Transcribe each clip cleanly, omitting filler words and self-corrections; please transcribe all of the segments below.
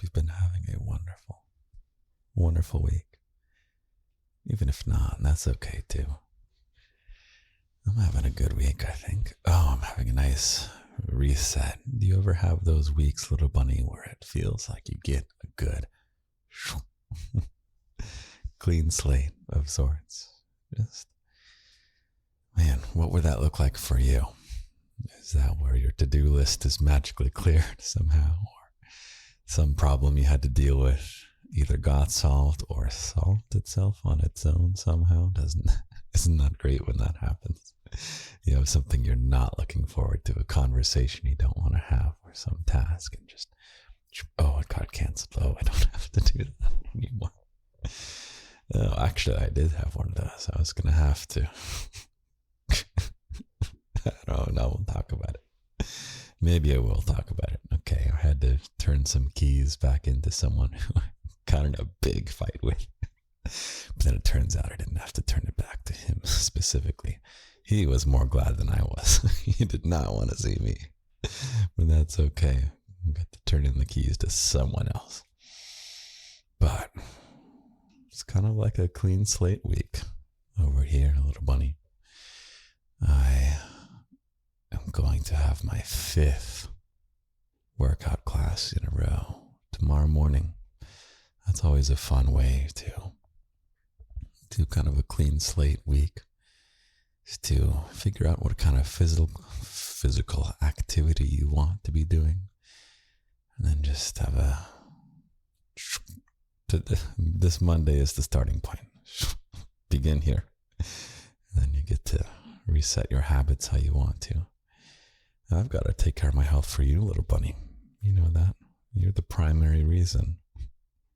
hope you've been having a wonderful, wonderful week. Even if not, that's okay too. I'm having a good week, I think. Oh, I'm having a nice reset. Do you ever have those weeks, little bunny, where it feels like you get a good clean slate of sorts? Just, man, what would that look like for you? Is that where your to-do list is magically cleared somehow? Or some problem you had to deal with either got solved or solved itself on its own somehow? Isn't that great when that happens? You have something you're not looking forward to, a conversation you don't want to have, or some task, and just, oh, it got canceled. Oh, I don't have to do that anymore. Actually, I did have one of those. I was going to have to. I don't know. We'll talk about it. Maybe I will talk about it. Okay, I had to turn some keys back into someone who I got in a big fight with. But then it turns out I didn't have to turn it back to him specifically. He was more glad than I was. He did not want to see me. But that's okay. I got to turn in the keys to someone else. But it's kind of like a clean slate week over here, little bunny. I am going to have my 5th workout class in a row tomorrow morning. That's always a fun way to do kind of a clean slate week, is to figure out what kind of physical activity you want to be doing, and then just have this Monday is the starting point. Begin here, and then you get to reset your habits how you want to. I've got to take care of my health for you, little bunny. You know that. You're the primary reason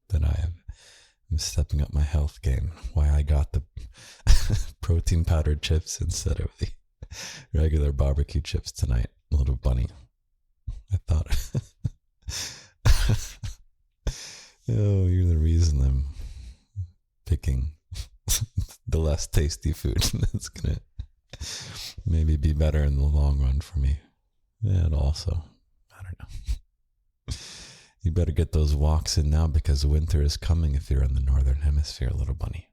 that I'm stepping up my health game. Why I got the protein powdered chips instead of the regular barbecue chips tonight, little bunny. I thought, oh, you're the reason I'm picking the less tasty food. That's gonna maybe be better in the long run for me. And also, I don't know. You better get those walks in now, because winter is coming if you're in the northern hemisphere, little bunny.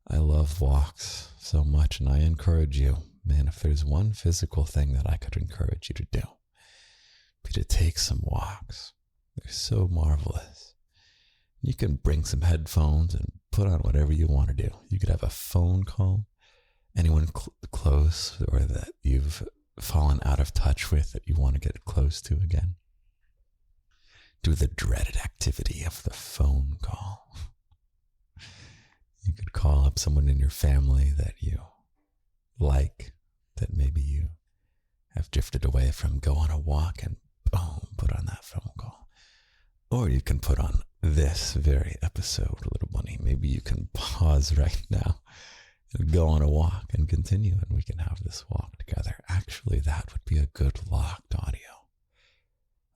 I love walks so much, and I encourage you, man, if there's one physical thing that I could encourage you to do, be to take some walks. They're so marvelous. You can bring some headphones and put on whatever you want to do. You could have a phone call, anyone close or that you've fallen out of touch with that you want to get close to again. Do the dreaded activity of the phone call. You could call up someone in your family that you like, that maybe you have drifted away from. Go on a walk and boom, put on that phone call. Or you can put on this very episode, little bunny. Maybe you can pause right now and go on a walk and continue, and we can have this walk together. Actually, that would be a good locked audio.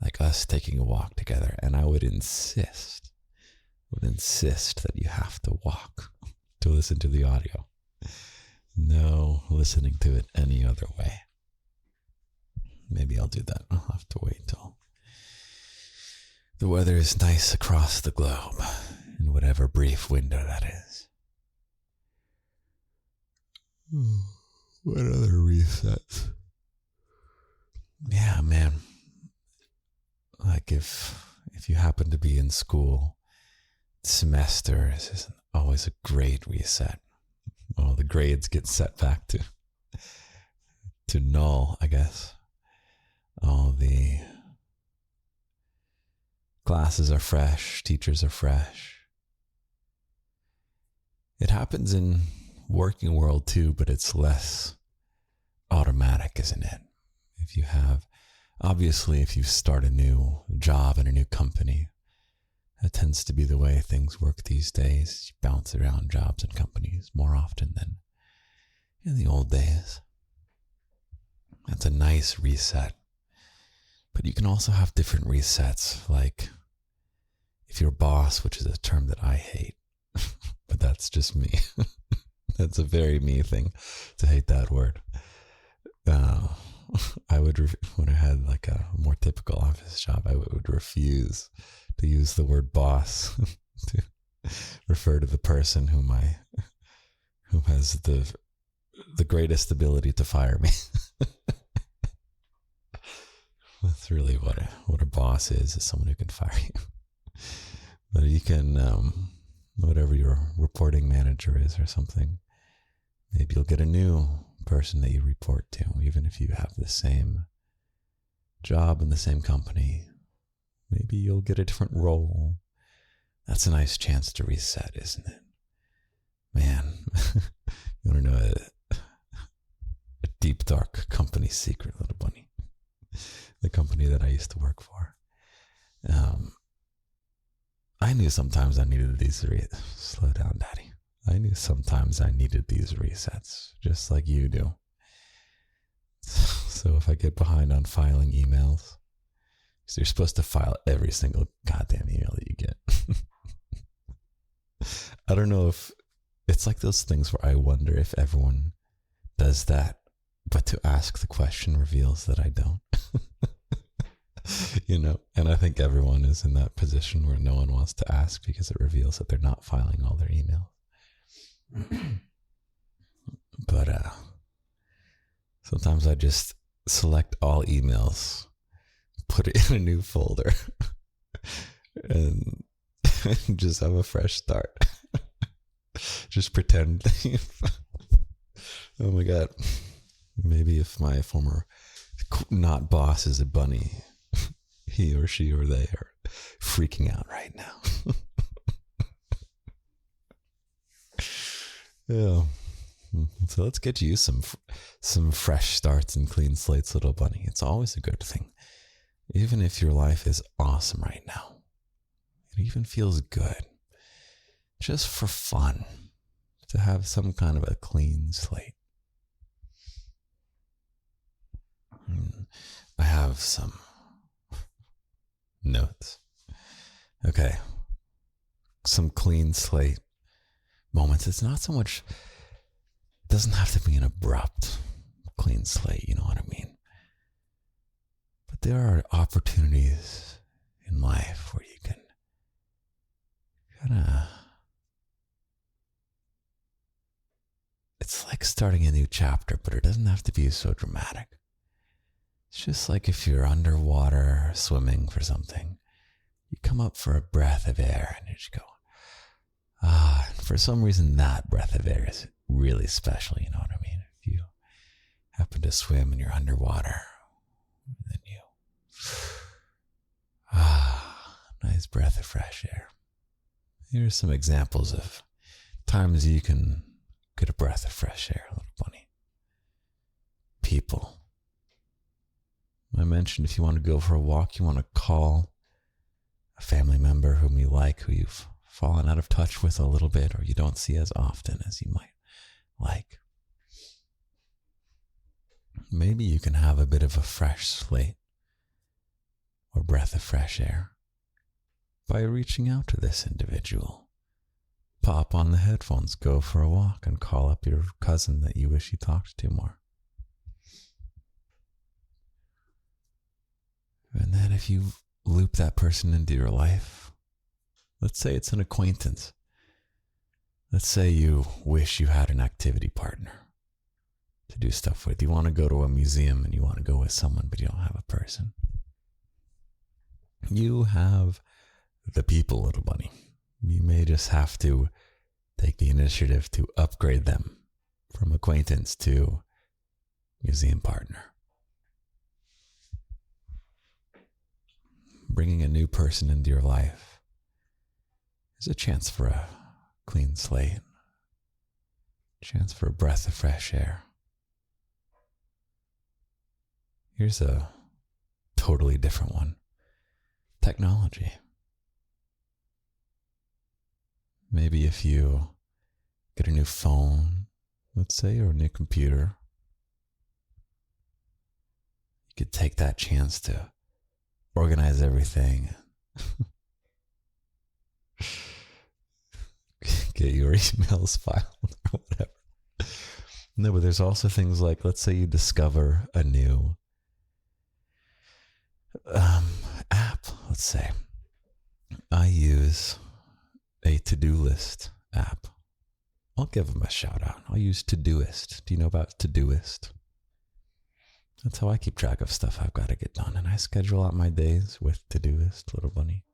Like us taking a walk together, and I would insist that you have to walk to listen to the audio. No listening to it any other way. Maybe I'll do that. I'll have to wait till the weather is nice across the globe, in whatever brief window that is. What other resets? Yeah, man. Like if you happen to be in school, semesters isn't always a great reset. Well, the grades get set back to null, I guess. All the classes are fresh, teachers are fresh. It happens in working world too, but it's less automatic, isn't it? If you start a new job in a new company, that tends to be the way things work these days. You bounce around jobs and companies more often than in the old days. That's a nice reset. But you can also have different resets, like if your boss, which is a term that I hate, but that's just me. That's a very me thing to hate that word. when I had like a more typical office job, I would refuse to use the word boss to refer to the person who has the greatest ability to fire me. That's really what a boss is someone who can fire you. But you can, whatever your reporting manager is or something, maybe you'll get a new person that you report to, even if you have the same job in the same company. Maybe you'll get a different role. That's a nice chance to reset, isn't it? Man, you want to know a deep, dark company secret, little bunny? The company that I used to work for. I knew sometimes I needed these slow down, Daddy. I knew sometimes I needed these resets, just like you do. So if I get behind on filing emails, because you're supposed to file every single goddamn email that you get. I don't know if it's like those things where I wonder if everyone does that, but to ask the question reveals that I don't. And I think everyone is in that position where no one wants to ask because it reveals that they're not filing all their emails. But sometimes I just select all emails, put it in a new folder, and just have a fresh start. Just pretend. Oh my God. Maybe if my former not boss is a bunny, he or she or they are freaking out right now. Yeah. So let's get you some fresh starts and clean slates, little bunny. It's always a good thing. Even if your life is awesome right now, it even feels good, just for fun, to have some kind of a clean slate. I have some notes. Okay. Some clean slate moments. It's not so much, it doesn't have to be an abrupt clean slate, you know what I mean? But there are opportunities in life where you can kind of, it's like starting a new chapter, but it doesn't have to be so dramatic. It's just like if you're underwater swimming for something, you come up for a breath of air and you just go, for some reason that breath of air is really special, you know what I mean? If you happen to swim and you're underwater, then nice breath of fresh air. Here's some examples of times you can get a breath of fresh air, little bunny. People. I mentioned if you want to go for a walk, you want to call a family member whom you like, who you've fallen out of touch with a little bit, or you don't see as often as you might like. Maybe you can have a bit of a fresh slate or breath of fresh air by reaching out to this individual. Pop on the headphones, go for a walk, and call up your cousin that you wish you talked to more. And then if you loop that person into your life, let's say it's an acquaintance. Let's say you wish you had an activity partner to do stuff with. You want to go to a museum and you want to go with someone, but you don't have a person. You have the people, little bunny. You may just have to take the initiative to upgrade them from acquaintance to museum partner. Bringing a new person into your life is a chance for a clean slate, a chance for a breath of fresh air. Here's a totally different one. Technology. Maybe if you get a new phone, let's say, or a new computer, you could take that chance to organize everything. Get your emails filed or whatever. No, but there's also things like, let's say you discover a new app, let's say. I use a to-do list app. I'll give them a shout out. I'll use Todoist. Do you know about Todoist? That's how I keep track of stuff I've got to get done. And I schedule out my days with Todoist, little bunny.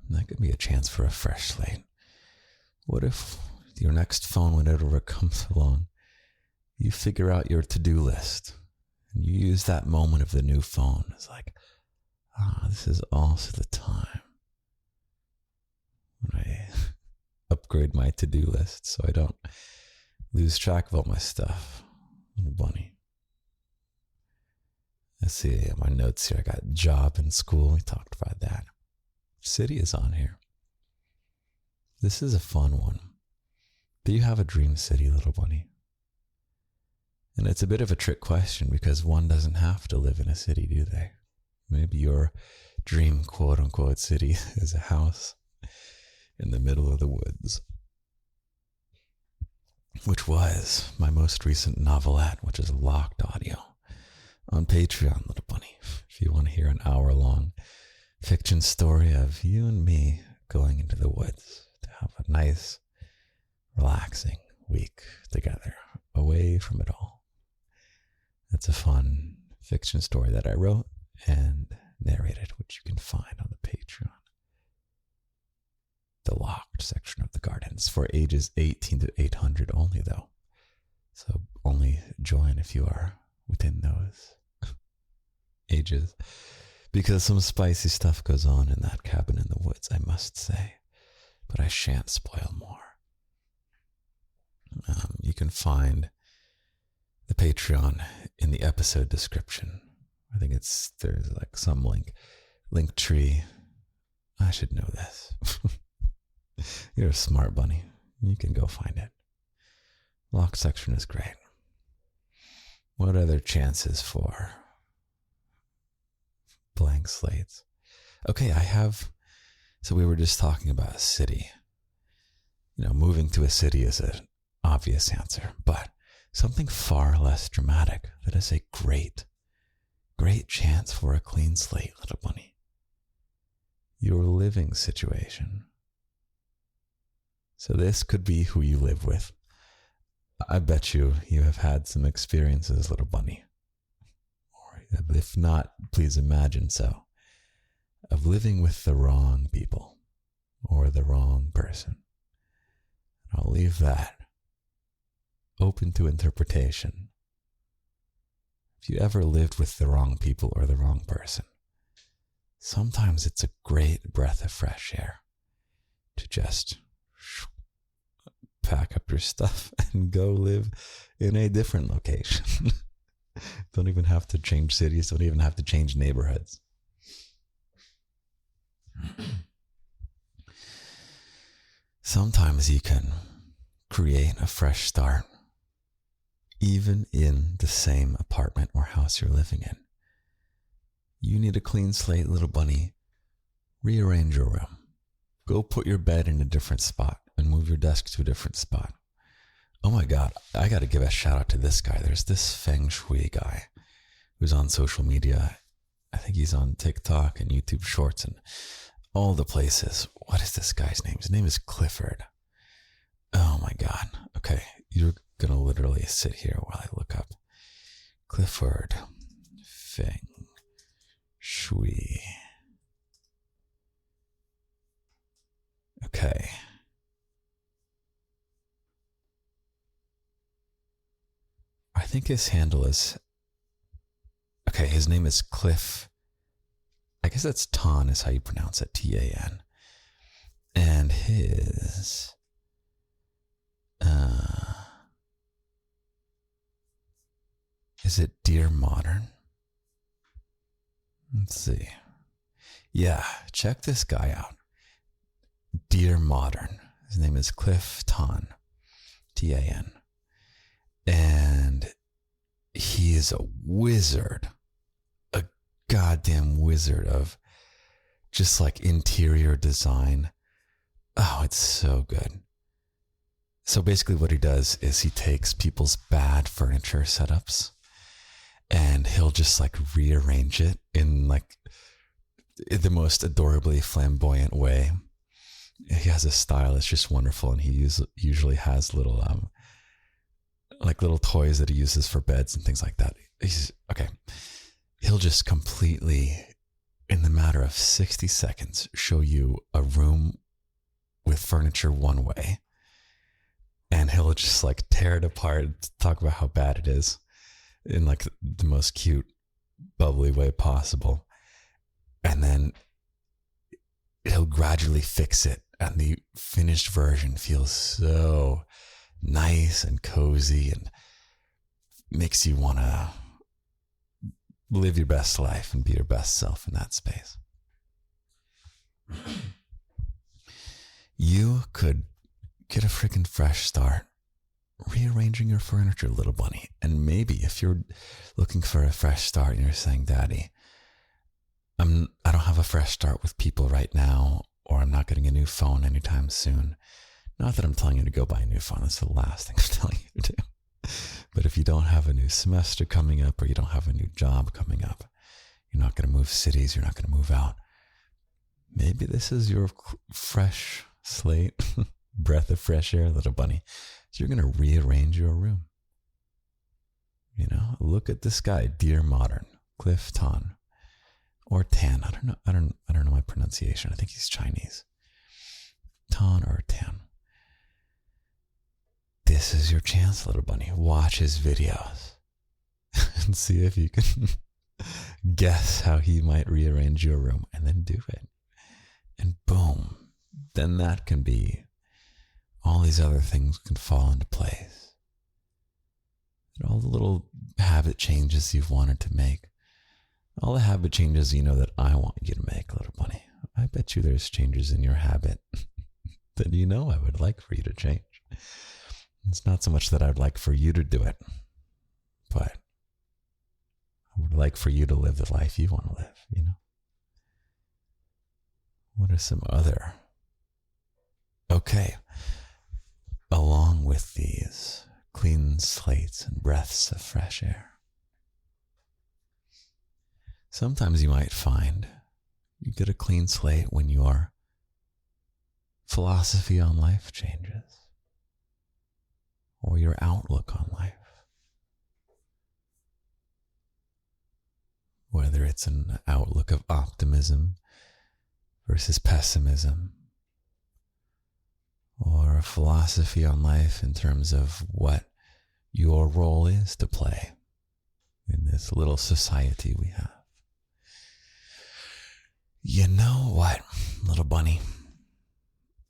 That could be a chance for a fresh slate. What if your next phone, whenever it comes along, you figure out your to-do list and you use that moment of the new phone? It's like, this is also the time when I upgrade my to-do list so I don't lose track of all my stuff. Little bunny. Let's see my notes here. I got job and school. We talked about that. City is on here. This is a fun one. Do you have a dream city, little bunny? And it's a bit of a trick question because one doesn't have to live in a city, do they? Maybe your dream quote unquote city is a house in the middle of the woods, which was my most recent novelette, which is locked audio on Patreon, little bunny. If you want to hear an hour-long fiction story of you and me going into the woods to have a nice, relaxing week together, away from it all. That's a fun fiction story that I wrote and narrated, which you can find on the Patreon. The locked section of the gardens for ages 18 to 800 only, though. So only join if you are within those ages. Because some spicy stuff goes on in that cabin in the woods, I must say. But I shan't spoil more. You can find the Patreon in the episode description. I think there's like some link tree. I should know this. You're a smart bunny. You can go find it. Locked section is great. What other chances for blank slates? Okay, so we were just talking about a city. Moving to a city is an obvious answer, but something far less dramatic that is a great chance for a clean slate, little bunny. Your living situation. So this could be who you live with. I bet you have had some experiences, little bunny. Or if not, please imagine so. Of living with the wrong people or the wrong person. I'll leave that open to interpretation. If you ever lived with the wrong people or the wrong person, sometimes it's a great breath of fresh air to just pack up your stuff and go live in a different location. Don't even have to change cities, don't even have to change neighborhoods. Sometimes you can create a fresh start, even in the same apartment or house you're living in. You need a clean slate, little bunny. Rearrange your room. Go put your bed in a different spot and move your desk to a different spot. Oh my God, I got to give a shout out to this guy. There's this feng shui guy who's on social media. I think he's on TikTok and YouTube Shorts and all the places. What is this guy's name? His name is Clifford. Oh my God. Okay, you're going to literally sit here while I look up Clifford Feng Shui. Okay. I think his handle is... Okay, his name is Cliff. I guess that's Tan is how you pronounce it. Tan. And his... is it Dear Modern? Let's see. Yeah, check this guy out. Dear Modern. His name is Cliff Tan. Tan. And he is a wizard. A goddamn wizard of just like interior design. Oh, it's so good. So basically what he does is he takes people's bad furniture setups and he'll just like rearrange it in like the most adorably flamboyant way. He has a style that's just wonderful, and he usually has little like little toys that he uses for beds and things like that. He's okay. He'll just completely, in the matter of 60 seconds, show you a room with furniture one way, and he'll just like tear it apart, talk about how bad it is in like the most cute, bubbly way possible. And then he'll gradually fix it, and the finished version feels so nice and cozy and makes you want to live your best life and be your best self in that space. You could get a freaking fresh start rearranging your furniture, little bunny. And maybe if you're looking for a fresh start and you're saying, Daddy, I don't have a fresh start with people right now, or I'm not getting a new phone anytime soon. Not that I'm telling you to go buy a new phone. That's the last thing I'm telling you to do. But if you don't have a new semester coming up, or you don't have a new job coming up, you're not going to move cities, you're not going to move out, maybe this is your fresh slate, breath of fresh air, little bunny. So you're going to rearrange your room. You know, look at the sky, dear modern, Cliff Ton, or Tan. I don't know my pronunciation. I think he's Chinese. Tan or Tan. This is your chance, little bunny. Watch his videos and see if you can guess how he might rearrange your room, and then do it. And boom, then that can be, all these other things can fall into place. And all the little habit changes you've wanted to make, all the habit changes you know that I want you to make, little bunny. I bet you there's changes in your habit that you know I would like for you to change. It's not so much that I'd like for you to do it, but I would like for you to live the life you want to live, you know? What are some other? Okay. Along with these clean slates and breaths of fresh air, sometimes you might find you get a clean slate when your philosophy on life changes, or your outlook on life. Whether it's an outlook of optimism versus pessimism, or a philosophy on life in terms of what your role is to play in this little society we have. You know what, little bunny?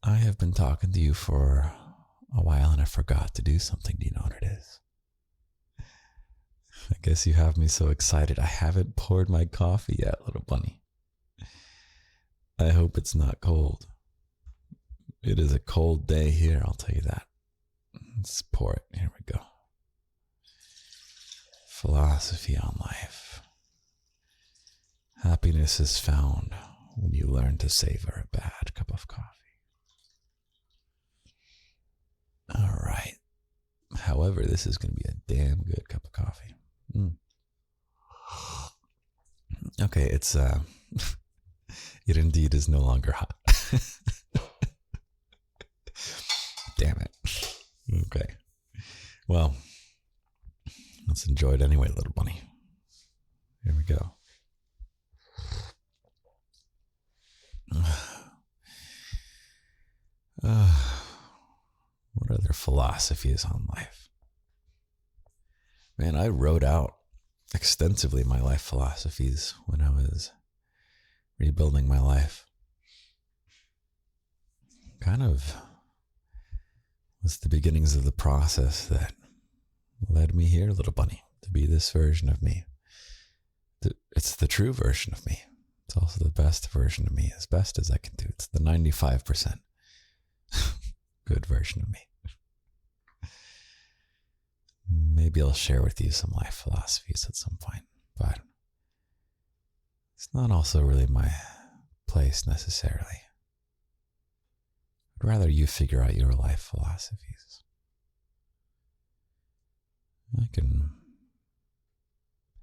I have been talking to you for a while and I forgot to do something. Do you know what it is? I guess you have me so excited. I haven't poured my coffee yet, little bunny. I hope it's not cold. It is a cold day here, I'll tell you that. Let's pour it. Here we go. Philosophy on life. Happiness is found when you learn to savor a bad cup of coffee. All right. However, this is going to be a damn good cup of coffee. Okay, it's it indeed is no longer hot. Damn it. Okay. Well, let's enjoy it anyway, little bunny. Here we go. What other philosophies on life? Man, I wrote out extensively my life philosophies when I was rebuilding my life. Kind of was the beginnings of the process that led me here, little bunny, to be this version of me. It's the true version of me. It's also the best version of me, as best as I can do. It's the 95% good version of me. Maybe I'll share with you some life philosophies at some point, but it's not also really my place necessarily. I'd rather you figure out your life philosophies. I can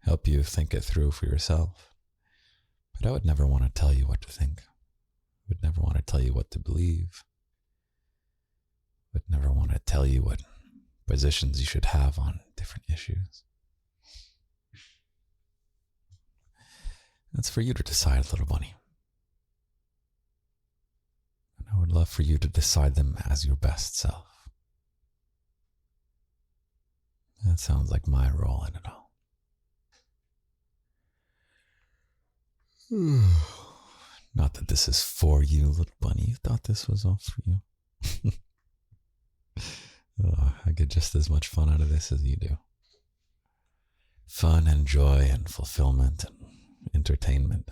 help you think it through for yourself. But I would never want to tell you what to think. I would never want to tell you what to believe. I would never want to tell you what positions you should have on different issues. That's for you to decide, little bunny. And I would love for you to decide them as your best self. That sounds like my role in it all. Not that this is for you, little bunny. You thought this was all for you. I get just as much fun out of this as you do. Fun and joy and fulfillment and entertainment.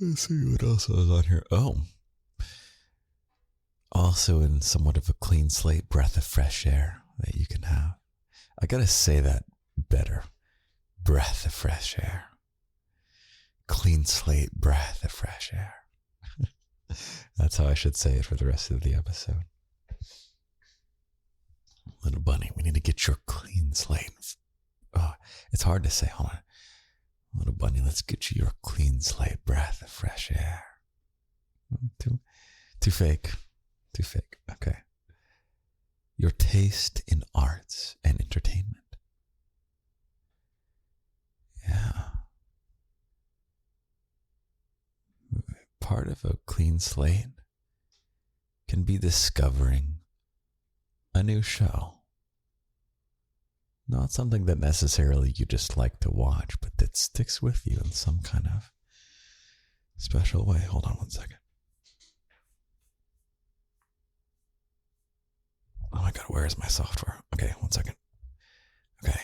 Let's see what else was on here. Oh. Also in somewhat of a clean slate, breath of fresh air that you can have. I gotta say that better. Breath of fresh air. Clean slate, breath of fresh air. That's how I should say it for the rest of the episode. Little bunny, we need to get your clean slate. Oh, it's hard to say. Hold on. Little bunny, let's get you your clean slate, breath of fresh air. Too fake. Too fake. Okay. Your taste in arts and entertainment. Yeah. Part of a clean slate can be discovering a new show. Not something that necessarily you just like to watch, but that sticks with you in some kind of special way. Hold on one second. Oh my God, where is my software? Okay, one second. Okay.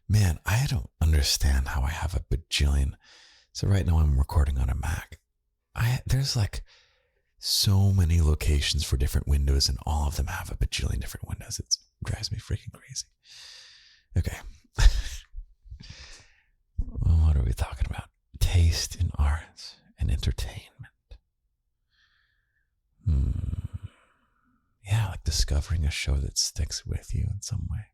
Man, I don't understand how I have a bajillion. So right now I'm recording on a Mac. There's like so many locations for different windows and all of them have a bajillion different windows. It drives me freaking crazy. Okay. Well, what are we talking about? Taste in arts and entertainment. Yeah, like discovering a show that sticks with you in some way.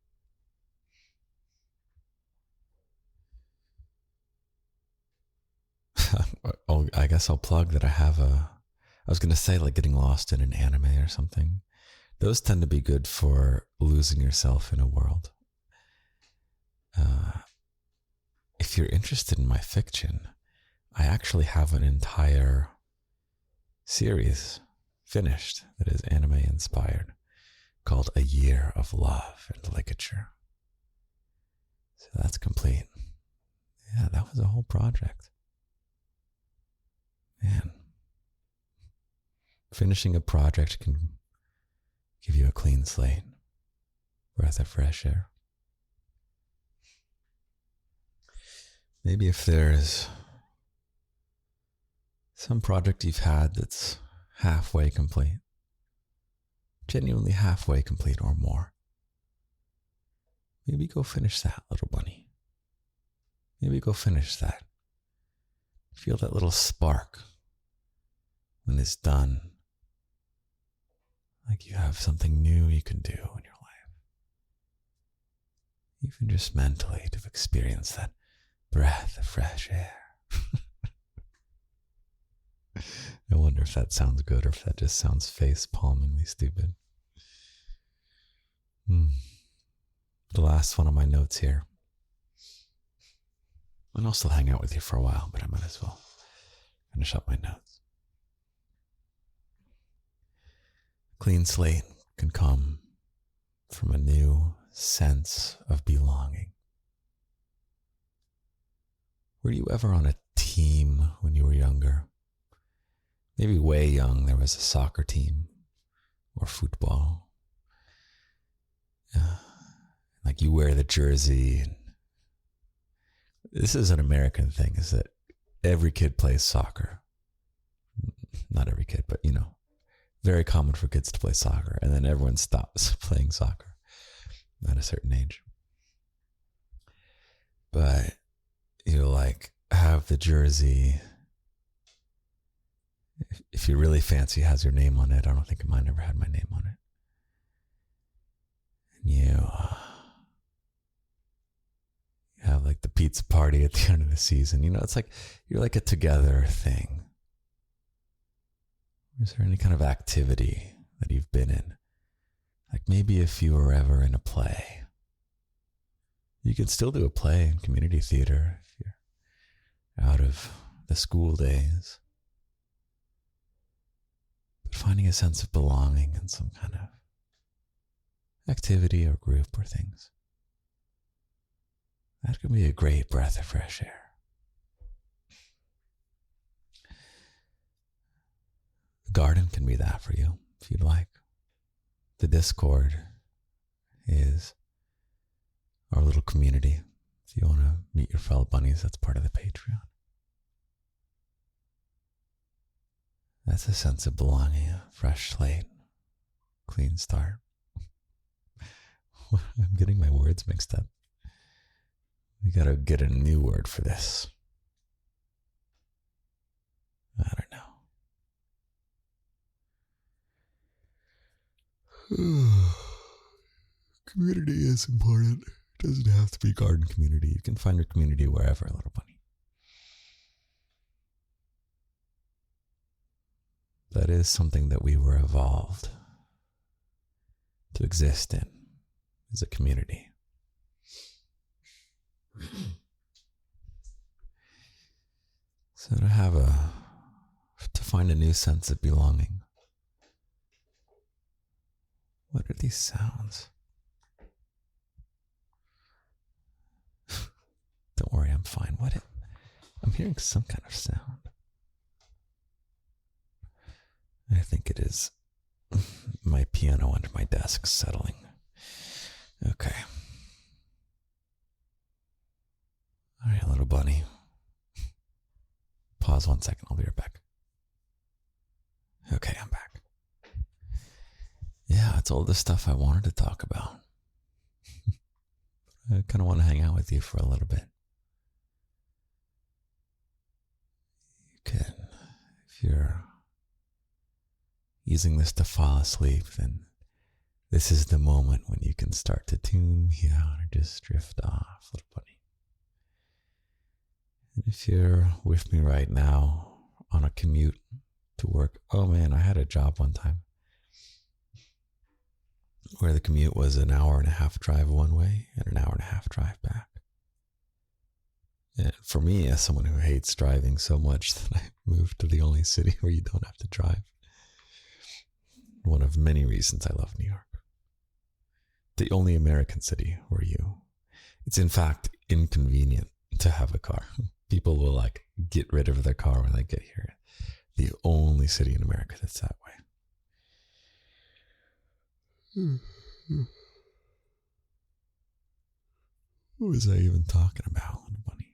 I guess I'll plug that I was going to say like getting lost in an anime or something. Those tend to be good for losing yourself in a world. If you're interested in my fiction, I actually have an entire series finished that is anime inspired called A Year of Love and Ligature. So that's complete. Yeah, that was a whole project. Man, finishing a project can give you a clean slate, breath of fresh air. Maybe if there's some project you've had that's halfway complete, genuinely halfway complete or more, maybe go finish that, little bunny. Maybe go finish that. Feel that little spark when it's done. Like you have something new you can do in your life. Even just mentally to experience that breath of fresh air. I wonder if that sounds good or if that just sounds face-palmingly stupid. The last one of my notes here. And I'll still hang out with you for a while, but I might as well finish up my notes. Clean slate can come from a new sense of belonging. Were you ever on a team when you were younger? Maybe way young, there was a soccer team or football. Like you wear the jersey. And this is an American thing, is that every kid plays soccer. Not every kid, but very common for kids to play soccer. And then everyone stops playing soccer at a certain age. But you like have the jersey. If you're really fancy, it has your name on it. I don't think mine ever had my name on it. You have like the pizza party at the end of the season. It's like you're like a together thing. Is there any kind of activity that you've been in? Like maybe if you were ever in a play. You can still do a play in community theater if you're out of the school days. But finding a sense of belonging in some kind of activity or group or things. That could be a great breath of fresh air. The garden can be that for you, if you'd like. The Discord is our little community. If you want to meet your fellow bunnies, that's part of the Patreon. That's a sense of belonging, a fresh slate, clean start. I'm getting my words mixed up. We gotta get a new word for this. I don't know. Community is important. It doesn't have to be garden community. You can find your community wherever, little bunny. That is something that we were evolved to exist in, as a community. So to find a new sense of belonging. What are these sounds? Don't worry, I'm fine. I'm hearing some kind of sound. I think it is my piano under my desk settling. Okay. All right, little bunny. Pause 1 second. I'll be right back. Okay, I'm back. Yeah, it's all the stuff I wanted to talk about. I kind of want to hang out with you for a little bit. You can, if you're using this to fall asleep, then this is the moment when you can start to tune me out or just drift off, little bunny. And if you're with me right now on a commute to work, oh man, I had a job one time where the commute was an hour and a half drive one way and an hour and a half drive back. And for me, as someone who hates driving so much, that I moved to the only city where you don't have to drive. One of many reasons I love New York. The only American city where it's in fact inconvenient to have a car. People will like get rid of their car when they get here. The only city in America that's that way. What was I even talking about, little bunny?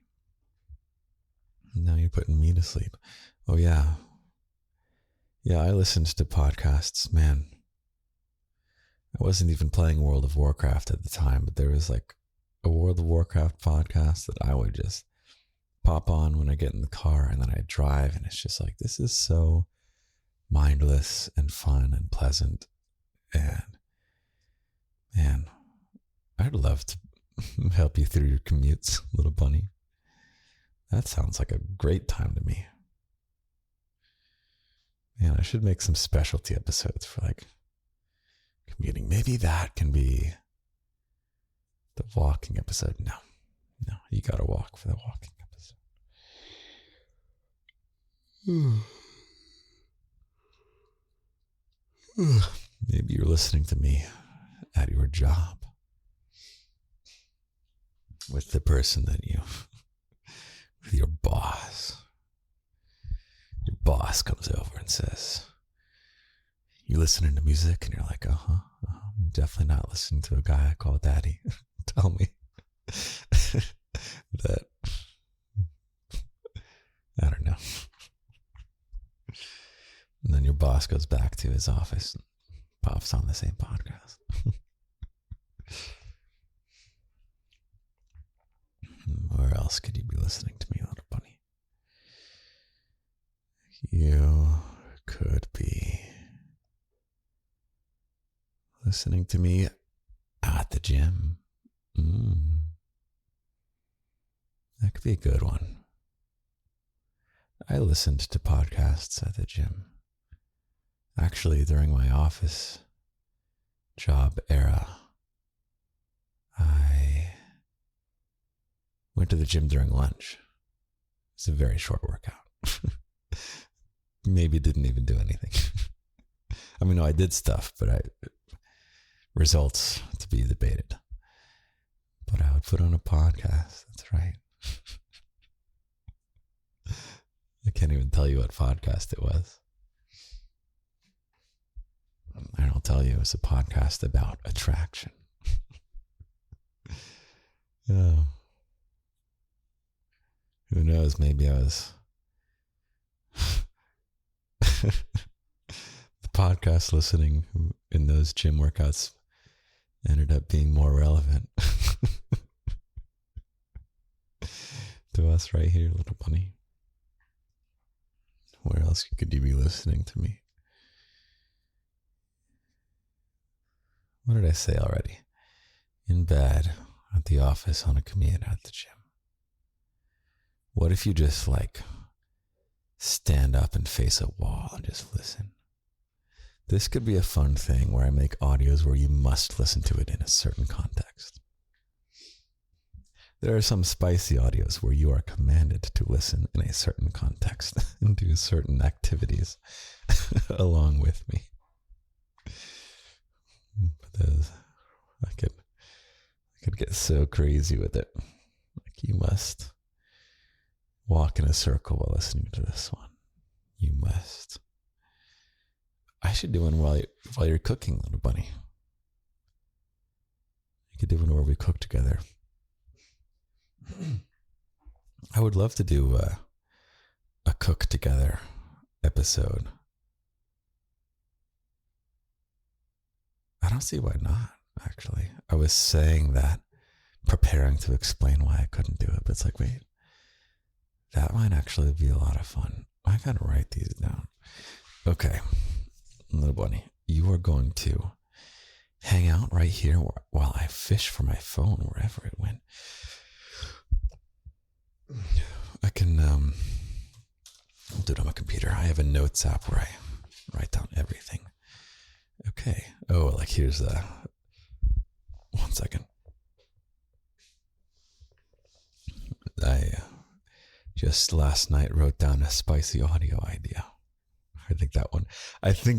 Now you're putting me to sleep. Oh yeah. Yeah, I listened to podcasts, man. I wasn't even playing World of Warcraft at the time, but there was like a World of Warcraft podcast that I would just pop on when I get in the car, and then I drive, and it's just like, this is so mindless and fun and pleasant. And man, I'd love to help you through your commutes, little bunny. That sounds like a great time to me. Man, I should make some specialty episodes for like commuting. Maybe that can be the walking episode. No, you gotta walk for the walking episode. Maybe you're listening to me at your job with the person that with your boss. Your boss comes over and says, you listening to music? And you're like, I'm definitely not listening to a guy I call daddy. Tell me that, I don't know. And then your boss goes back to his office and pops on the same podcast. Where else could you be listening to me, little bunny? You could be listening to me at gym. That could be a good one. I listened to podcasts at the gym. Actually, during my office job era, I went to the gym during lunch. It's a very short workout. Maybe didn't even do anything. I mean, no, I did stuff, but results to be debated. But I would put on a podcast. That's right. I can't even tell you what podcast it was. And I'll tell you, it was a podcast about attraction. Oh. Who knows? Maybe I was... the podcast listening in those gym workouts ended up being more relevant to us right here, little bunny. Where else could you be listening to me? What did I say already? In bed, at the office, on a commute, at the gym. What if you just stand up and face a wall and just listen? This could be a fun thing where I make audios where you must listen to it in a certain context. There are some spicy audios where you are commanded to listen in a certain context and do certain activities along with me. But I could get so crazy with it. You must walk in a circle while listening to this one. You must. I should do one while you're cooking, little bunny. You could do one where we cook together. I would love to do a cook together episode. I don't see why not, actually. I was saying that, preparing to explain why I couldn't do it, but it's wait, that might actually be a lot of fun. I gotta write these down. Okay, little bunny, you are going to hang out right here while I fish for my phone wherever it went. I can I'll do it on my computer. I have a notes app where I write down everything. Okay. Oh, here's the... 1 second. I just last night wrote down a spicy audio idea. I think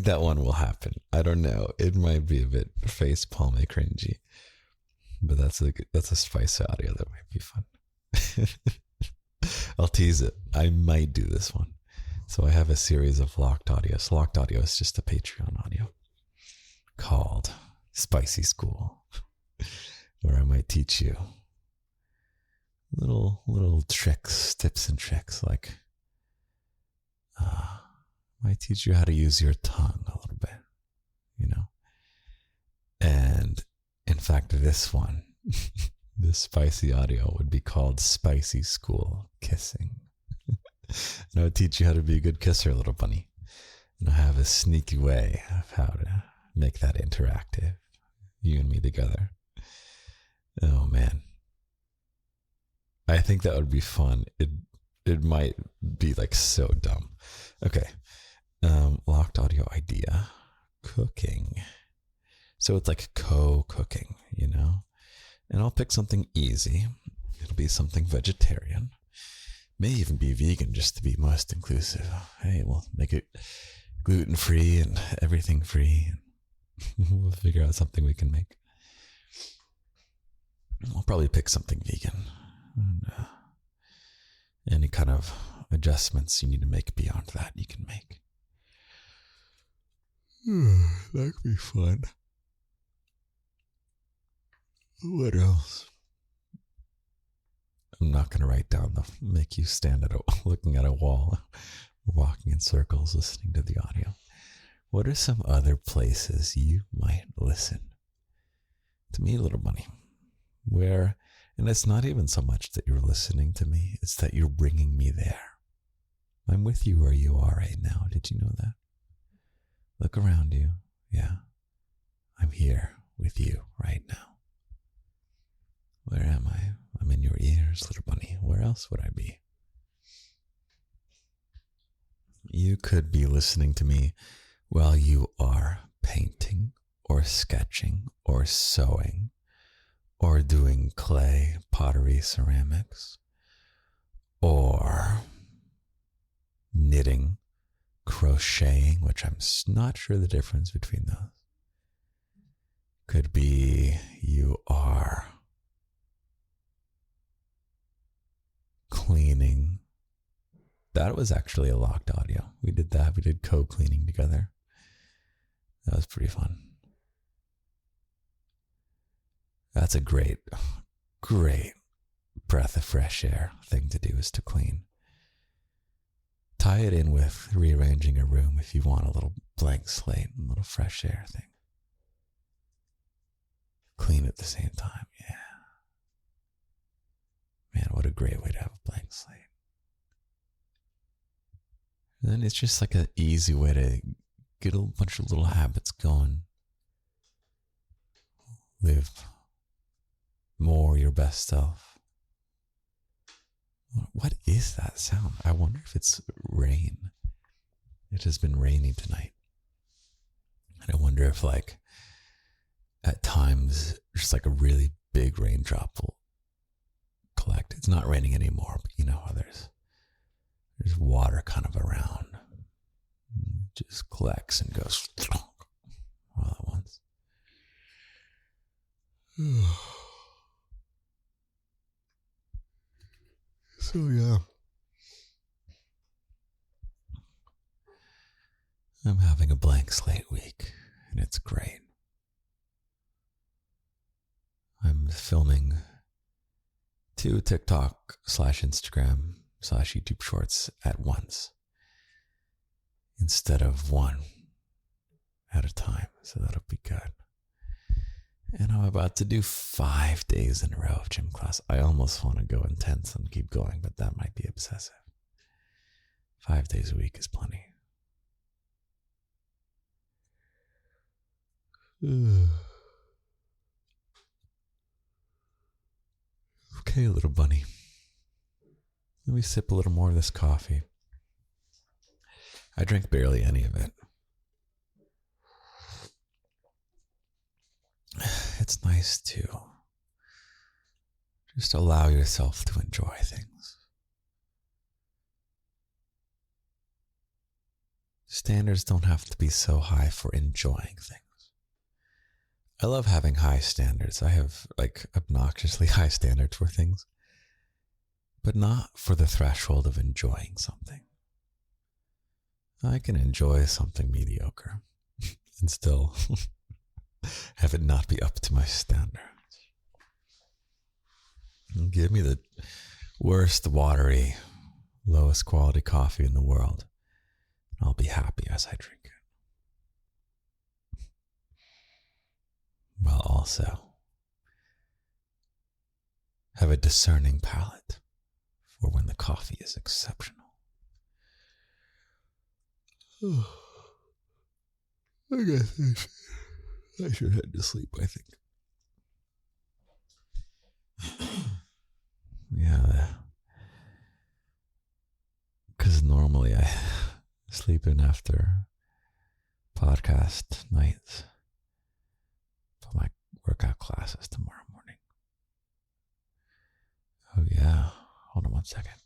that one will happen. I don't know. It might be a bit face-palmy cringy. But that's a spicy audio that might be fun. I'll tease it. I might do this one. So I have a series of locked audios. Locked audio is just a Patreon audio called Spicy School, where I might teach you little tricks, tips and tricks, might teach you how to use your tongue a little bit, And in fact, this one, this spicy audio would be called Spicy School Kissing. And I would teach you how to be a good kisser, little bunny. And I have a sneaky way of how to make that interactive, you and me together. Oh man, I think that would be fun. It might be so dumb. Okay, locked audio idea, cooking. So it's co-cooking, And I'll pick something easy. It'll be something vegetarian. May even be vegan just to be most inclusive. Hey, we'll make it gluten-free and everything free. We'll figure out something we can make. I'll probably pick something vegan. And, any kind of adjustments you need to make beyond that, you can make. That could be fun. What else? I'm not going to write down make you stand looking at a wall, walking in circles, listening to the audio. What are some other places you might listen to me, little bunny? And it's not even so much that you're listening to me, it's that you're bringing me there. I'm with you where you are right now. Did you know that? Look around you. Yeah. I'm here with you right now. stairs, little bunny. Where else would I be? You could be listening to me while you are painting or sketching or sewing or doing clay, pottery, ceramics, or knitting, crocheting, which I'm not sure the difference between those. Could be you are cleaning. That was actually a locked audio. We did that. We did co-cleaning together. That was pretty fun. That's a great breath of fresh air thing to do, is to clean. Tie it in with rearranging a room if you want a little blank slate, a little fresh air thing. Clean at the same time, yeah. Man, what a great way to have a blank slate. And then it's just like an easy way to get a bunch of little habits going. Live more your best self. What is that sound? I wonder if it's rain. It has been rainy tonight. And I wonder if, like, at times, just like a really big raindrop will collect. It's not raining anymore, but you know how there's water kind of around. It just collects and goes all at once. So yeah, I'm having a blank slate week, and it's great. I'm filming 2 TikTok/Instagram/YouTube shorts at once instead of 1 at a time, so that'll be good. And I'm about to do 5 days in a row of gym class. I almost want to go intense and keep going, but that might be obsessive. 5 days a week is plenty. Okay, little bunny. Let me sip a little more of this coffee. I drink barely any of it. It's nice to just allow yourself to enjoy things. Standards don't have to be so high for enjoying things. I love having high standards. I have like obnoxiously high standards for things, but not for the threshold of enjoying something. I can enjoy something mediocre and still have it not be up to my standards. And give me the worst, watery, lowest quality coffee in the world, and I'll be happy as I drink it. While also have a discerning palate for when the coffee is exceptional. I guess I should head to sleep, I think. Yeah, because normally I sleep in after podcast nights for my workout classes tomorrow morning. Oh yeah, hold on one second.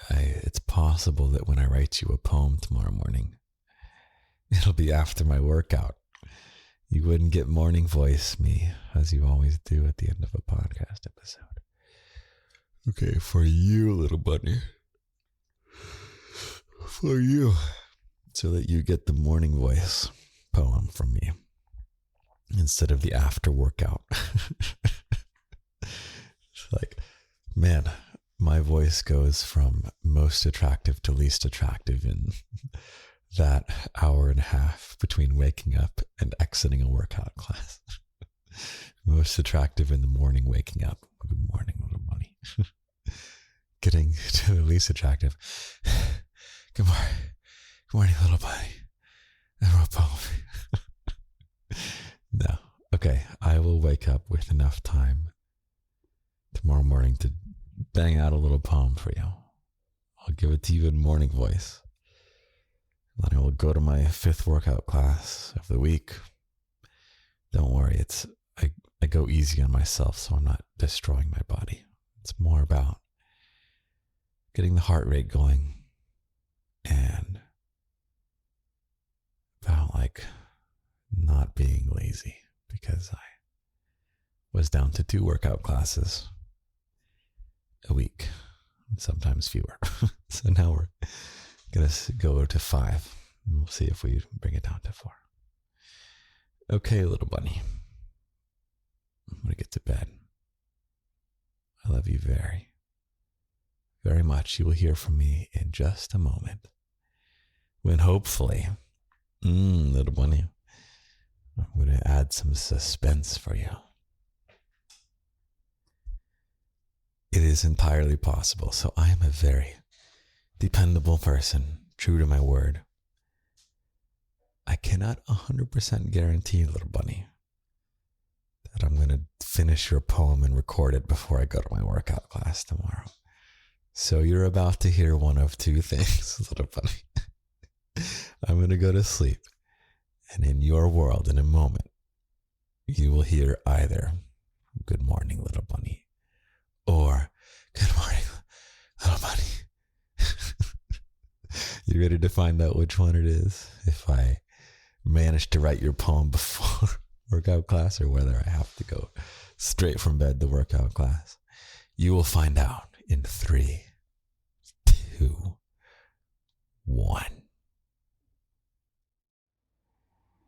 It's possible that when I write you a poem tomorrow morning, it'll be after my workout. You wouldn't get morning voice me as you always do at the end of a podcast episode. Okay, for you, little bunny. For you. So that you get the morning voice poem from me instead of the after workout. It's like, man, my voice goes from most attractive to least attractive in that hour and a half between waking up and exiting a workout class. Most attractive in the morning waking up. Good morning, little bunny. Getting to the least attractive. Good morning, little bunny. I wrote a poem. No. Okay, I will will wake up with enough time tomorrow morning to bang out a little poem for you. I'll give it to you in morning voice. Then I will go to my 5th workout class of the week. Don't worry, I go easy on myself, so I'm not destroying my body. It's more about getting the heart rate going and about like not being lazy, because I was down to 2 workout classes a week, sometimes fewer. So now we're going to go to 5. And we'll see if we bring it down to 4. Okay, little bunny. I'm going to get to bed. I love you very, very much. You will hear from me in just a moment, when hopefully, little bunny, I'm going to add some suspense for you. It is entirely possible. So I am a very dependable person, true to my word. I cannot 100% guarantee, little bunny, that I'm going to finish your poem and record it before I go to my workout class tomorrow. So you're about to hear one of 2 things, little bunny. I'm going to go to sleep, and in your world, in a moment, you will hear either "Good morning, little bunny," or "Good morning, little bunny." You ready to find out which one it is? If I manage to write your poem before workout class, or whether I have to go straight from bed to workout class. You will find out in 3, 2, 1.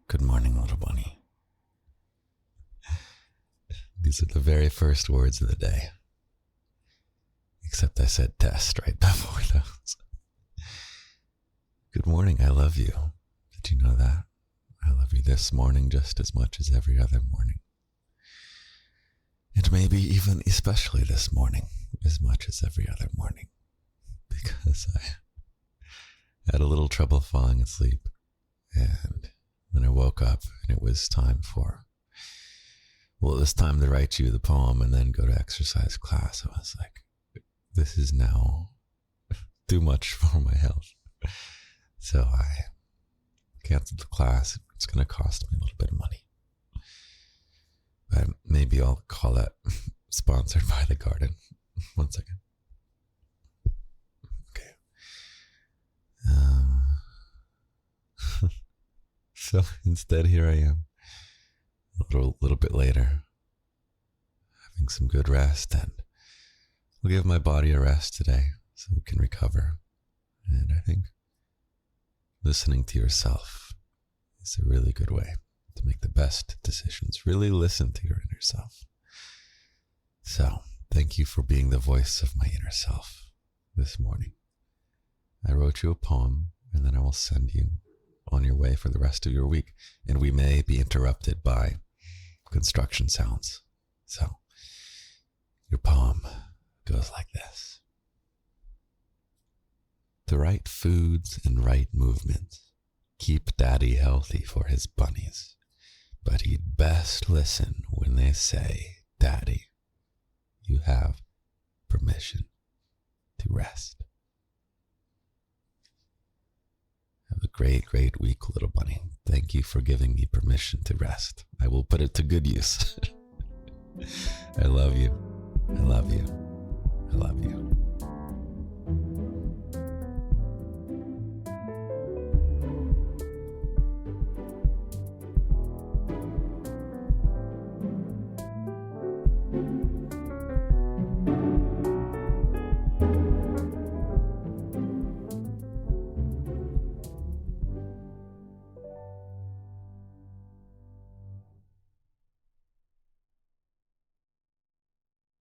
Good morning, little bunny. These are the very first words of the day. Except I said test right before those. Good morning, I love you. Did you know that? I love you this morning just as much as every other morning. And maybe even especially this morning, as much as every other morning. Because I had a little trouble falling asleep. And then I woke up and it was time to write you the poem and then go to exercise class. I was like, this is now too much for my health. So I canceled the class. It's going to cost me a little bit of money. But maybe I'll call that sponsored by the garden. One second. Okay. So instead, here I am, a little bit later, having some good rest, and I'll give my body a rest today so it can recover. And I think listening to yourself is a really good way to make the best decisions. Really listen to your inner self. So, thank you for being the voice of my inner self this morning. I wrote you a poem, and then I will send you on your way for the rest of your week. And we may be interrupted by construction sounds. So, your poem goes like this. The right foods and right movements keep Daddy healthy for his bunnies, but he'd best listen when they say, Daddy, you have permission to rest. Have a great, great week, little bunny. Thank you for giving me permission to rest. I will put it to good use. I love you. I love you. I love you.